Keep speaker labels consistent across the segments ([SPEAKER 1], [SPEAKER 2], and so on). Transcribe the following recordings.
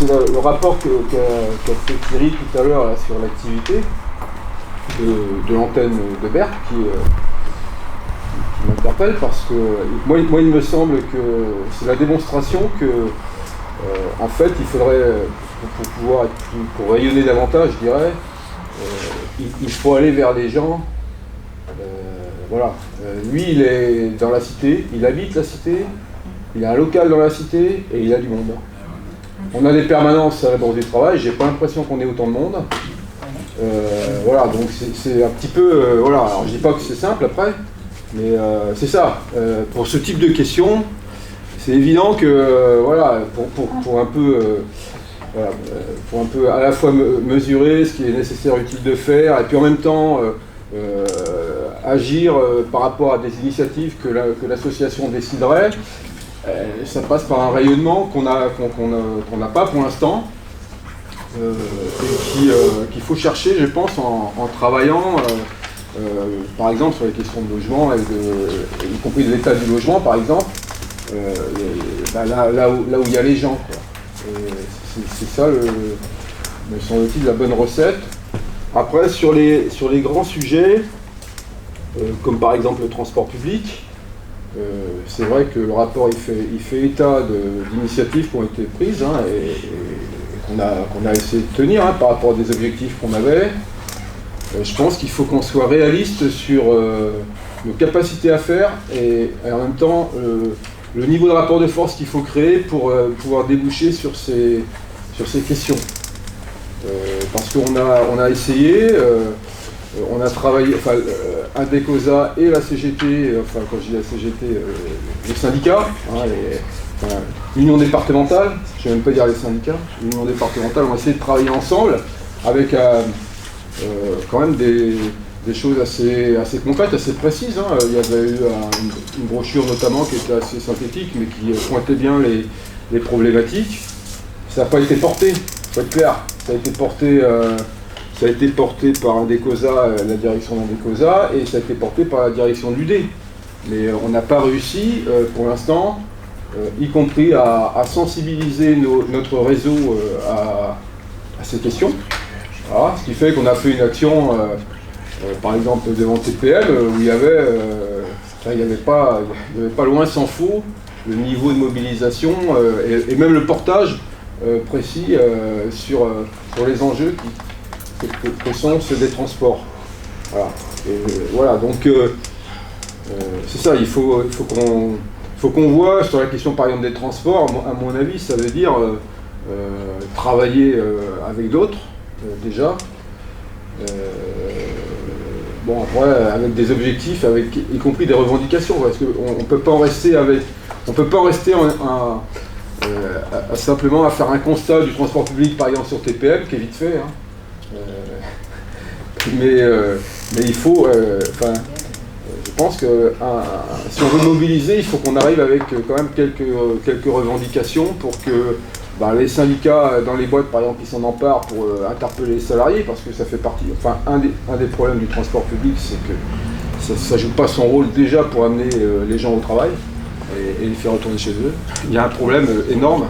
[SPEAKER 1] c'est le rapport qu'a fait Thierry tout à l'heure sur l'activité de l'antenne de Berck qui m'interpelle parce que moi il me semble que c'est la démonstration que en fait il faudrait pour pouvoir pour rayonner davantage, je dirais, il faut aller vers les gens. Voilà. Lui il est dans la cité, il habite la cité, il a un local dans la cité et il a du monde. On a des permanences à la Bourse du Travail, j'ai pas l'impression qu'on ait autant de monde. Voilà, donc c'est un petit peu... voilà, alors je dis pas que c'est simple après, mais c'est ça. Pour ce type de questions, c'est évident que, voilà, pour un peu... voilà, pour un peu à la fois mesurer ce qui est nécessaire, utile de faire, et puis en même temps agir par rapport à des initiatives que l'association déciderait, ça passe par un rayonnement qu'on n'a pas pour l'instant. Et qu'il faut chercher, je pense, en travaillant, par exemple, sur les questions de logement, y compris de l'état du logement, par exemple, là où il y a les gens, quoi. C'est ça, me semble-t-il, la bonne recette. Après, sur les grands sujets, comme par exemple le transport public, c'est vrai que le rapport il fait état d'initiatives qui ont été prises, hein, et qu'on a essayé de tenir, hein, par rapport à des objectifs qu'on avait. Je pense qu'il faut qu'on soit réaliste sur nos capacités à faire et en même temps le niveau de rapport de force qu'il faut créer pour pouvoir déboucher sur ces questions. Parce qu'on a essayé, on a travaillé, enfin Indecosa et la CGT, enfin quand je dis la CGT, les syndicats, hein, l'union départementale, je ne vais même pas dire les syndicats, l'union départementale, on a essayé de travailler ensemble avec quand même des choses assez concrètes, assez précises, hein. Il y avait eu une brochure notamment qui était assez synthétique mais qui pointait bien les problématiques. Ça n'a pas été porté, il faut être clair, ça a été porté par Indecosa, la direction d'Indecosa, et ça a été porté par la direction de l'UD. Mais on n'a pas réussi pour l'instant, y compris à sensibiliser notre réseau à ces questions. Voilà, ce qui fait qu'on a fait une action, par exemple devant TPM, où il y avait pas loin s'en faut le niveau de mobilisation et même le portage précis sur les enjeux que sont ceux des transports. Voilà, voilà, donc c'est ça, il faut qu'on voit sur la question par exemple des transports, à mon avis ça veut dire travailler avec d'autres déjà. Bon après avec des objectifs, y compris des revendications, parce qu'on ne peut pas en rester simplement à faire un constat du transport public par exemple sur TPM qui est vite fait, hein. Mais il faut, je pense que si on veut mobiliser, il faut qu'on arrive avec quand même quelques revendications pour que les syndicats dans les boîtes, par exemple, qui s'en emparent pour interpeller les salariés, parce que ça fait partie, enfin, un des problèmes du transport public, c'est que ça ne joue pas son rôle déjà pour amener les gens au travail et les faire retourner chez eux. Il y a un problème énorme,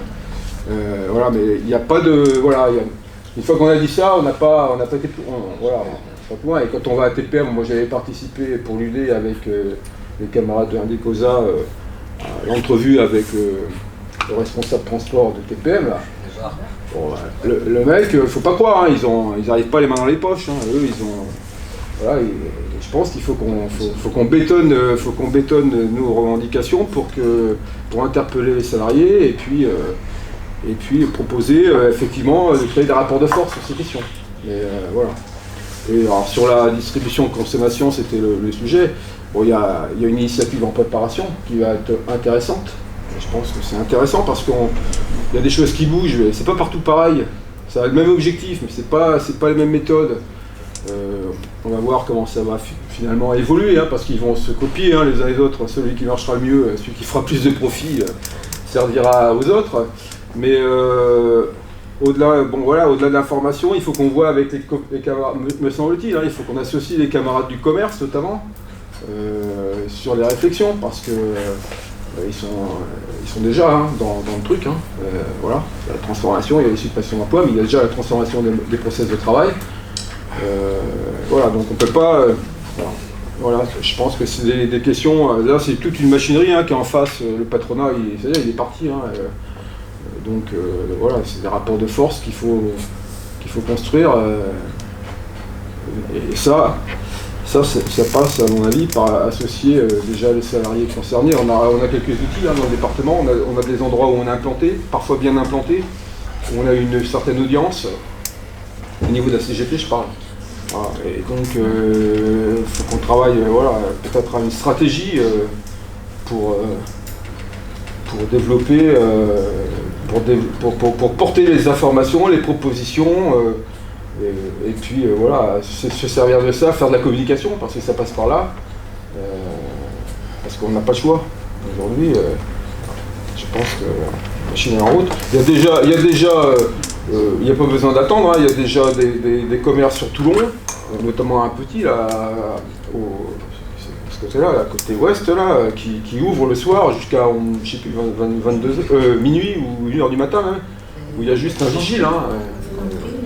[SPEAKER 1] voilà, mais il n'y a pas de, voilà, une fois qu'on a dit ça, on n'a pas été, voilà, pas plus loin. Et quand on va à TPM, moi j'avais participé pour l'UD avec les camarades de Indecosa à l'entrevue avec le responsable transport de TPM là. Bon, le mec, faut pas croire, hein, ils arrivent pas les mains dans les poches, hein. Eux ils ont, voilà, je pense qu'il faut qu'on bétonne nos revendications pour interpeller les salariés et puis proposer effectivement de créer des rapports de force sur ces questions. Mais voilà. Et alors sur la distribution de consommation, c'était le sujet. Bon, il y a une initiative en préparation qui va être intéressante. Je pense que c'est intéressant parce qu'il y a des choses qui bougent, mais c'est pas partout pareil. Ça a le même objectif, mais c'est pas les mêmes méthodes. On va voir comment ça va finalement évoluer, hein, parce qu'ils vont se copier, hein, les uns les autres. Celui qui marchera le mieux, celui qui fera plus de profit, servira aux autres. Mais au-delà de l'information, il faut qu'on voit avec les camarades, me semble-t-il, hein, il faut qu'on associe les camarades du commerce notamment sur les réflexions, parce que ils sont déjà dans le truc. Voilà, il y a la transformation, il y a les suppressions d'emplois, mais il y a déjà la transformation des process de travail. Voilà, donc on ne peut pas... voilà, je pense que c'est des questions... là, c'est toute une machinerie qui est en face. Le patronat, il est parti. Donc voilà, c'est des rapports de force qu'il faut construire. Et ça passe, à mon avis, par associer déjà les salariés concernés. On a quelques outils dans le département, on a des endroits où on est implanté, parfois bien implanté, où on a une certaine audience, au niveau de la CGT, je parle. Voilà. Et donc, il faut qu'on travaille peut-être à une stratégie pour développer, pour porter les informations, les propositions, et puis voilà, se servir de ça, faire de la communication, parce que ça passe par là, parce qu'on n'a pas le choix. Aujourd'hui, je pense que la machine est en route. Il n'y a pas besoin d'attendre, il y a déjà des commerces sur Toulon, notamment un petit là, ce côté-là, la côté ouest là, qui ouvre le soir jusqu'à, je sais plus, 22 minuit ou 1h du matin, où il y a juste un vigile.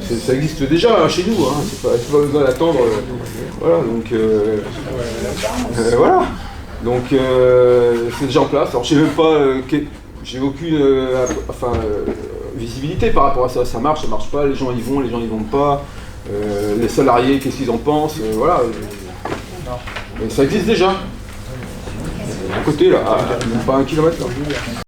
[SPEAKER 1] Ça existe déjà chez nous, c'est pas besoin d'attendre. Voilà, donc voilà. Donc c'est déjà en place. Alors je sais même pas, j'ai aucune visibilité par rapport à ça. Ça marche pas, les gens y vont pas. Les salariés, qu'est-ce qu'ils en pensent, voilà. Mais ça existe déjà. À côté là, même pas 1 kilomètre là.